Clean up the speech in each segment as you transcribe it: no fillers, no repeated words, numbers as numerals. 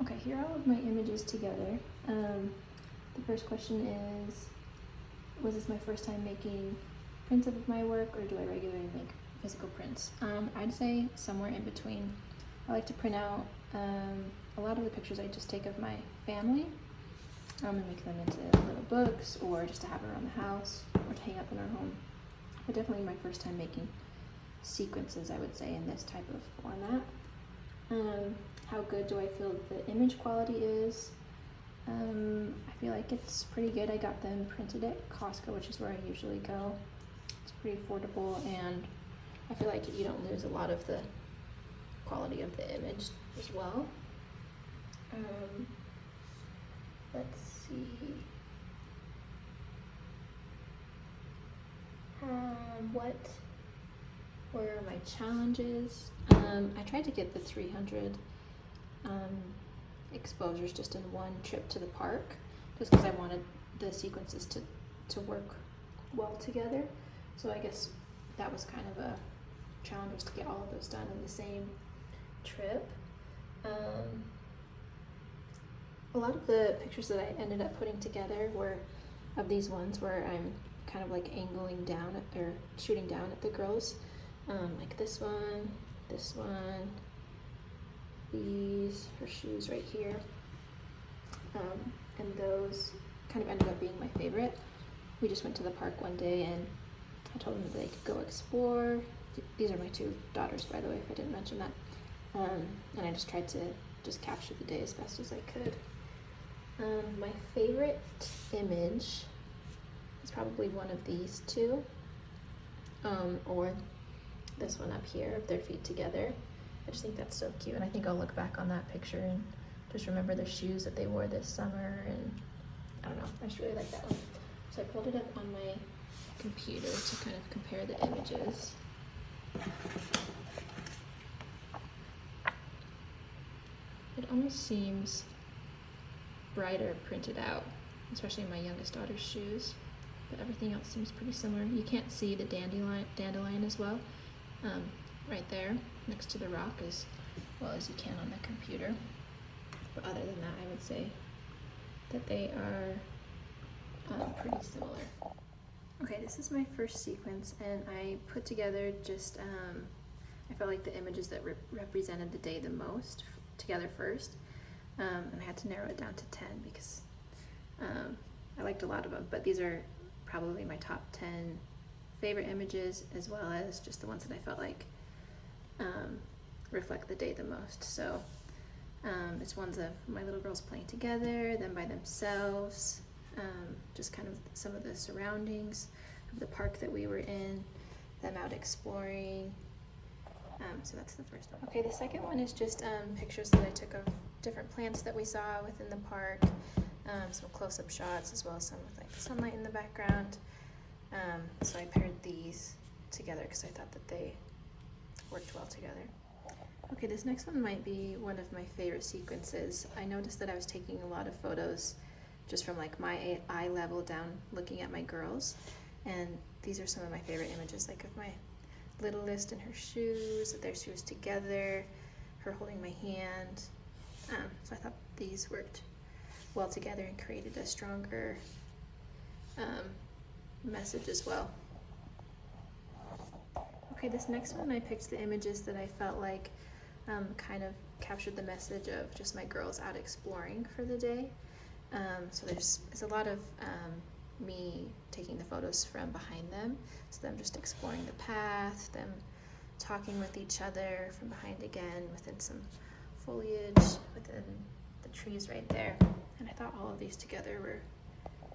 Okay, here are all of my images together. The first question is, was this my first time making prints of my work, or do I regularly make physical prints? I'd say somewhere in between. I like to print out a lot of the pictures I just take of my family and make them into little books, or just to have around the house, or to hang up in our home. But definitely my first time making sequences, I would say, in this type of format. How good do I feel the image quality is? I feel like it's pretty good. I got them printed at Costco, which is where I usually go. It's pretty affordable, and I feel like you don't lose a lot of the quality of the image as well. Let's see. What were my challenges? I tried to get the 300 exposures just in one trip to the park, just because I wanted the sequences to work well together. So I guess that was kind of a challenge, was to get all of those done in the same trip. A lot of the pictures that I ended up putting together were of these ones where I'm kind of like angling down at, or shooting down at the girls, like this one, these, her shoes right here, and those kind of ended up being my favorite. We just went to the park one day and I told them that they could go explore. These are my two daughters, by the way, if I didn't mention that. And I just tried to just capture the day as best as I could. My favorite image is probably one of these two, or this one up here of their feet together. I just think that's so cute, and I think I'll look back on that picture and just remember the shoes that they wore this summer, and I don't know, I just really like that one. So I pulled it up on my computer to kind of compare the images. It almost seems brighter printed out, especially my youngest daughter's shoes, but everything else seems pretty similar. You can't see the dandelion as well, right there next to the rock, as well as you can on the computer. But other than that, I would say that they are pretty similar. Okay, this is my first sequence, and I put together just, I felt like the images that represented the day the most together first, and I had to narrow it down to 10 because I liked a lot of them, but these are probably my top 10 favorite images, as well as just the ones that I felt like reflect the day the most. So it's ones of my little girls playing together, them by themselves, just kind of some of the surroundings of the park that we were in, them out exploring. So that's the first one. Okay, the second one is just pictures that I took of different plants that we saw within the park, some close-up shots, as well as some with like sunlight in the background. So I paired these together because I thought that they worked well together. Okay, this next one might be one of my favorite sequences. I noticed that I was taking a lot of photos just from like my eye level down, looking at my girls, and these are some of my favorite images, like of my littlest in her shoes, their shoes together, her holding my hand. So I thought these worked well together and created a stronger message as well. Okay, this next one I picked the images that I felt like kind of captured the message of just my girls out exploring for the day. So there's a lot of me taking the photos from behind them, so them just exploring the path, them talking with each other from behind again, within some foliage, within the trees right there. And I thought all of these together were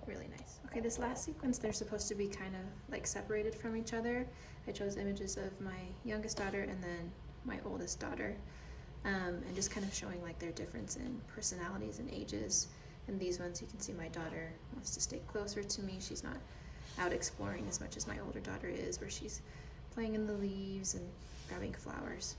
really nice. Okay, this last sequence, they're supposed to be kind of like separated from each other. I chose images of my youngest daughter and then my oldest daughter, and just kind of showing like their difference in personalities and ages. In these ones, you can see my daughter wants to stay closer to me. She's not out exploring as much as my older daughter is, where she's playing in the leaves and grabbing flowers.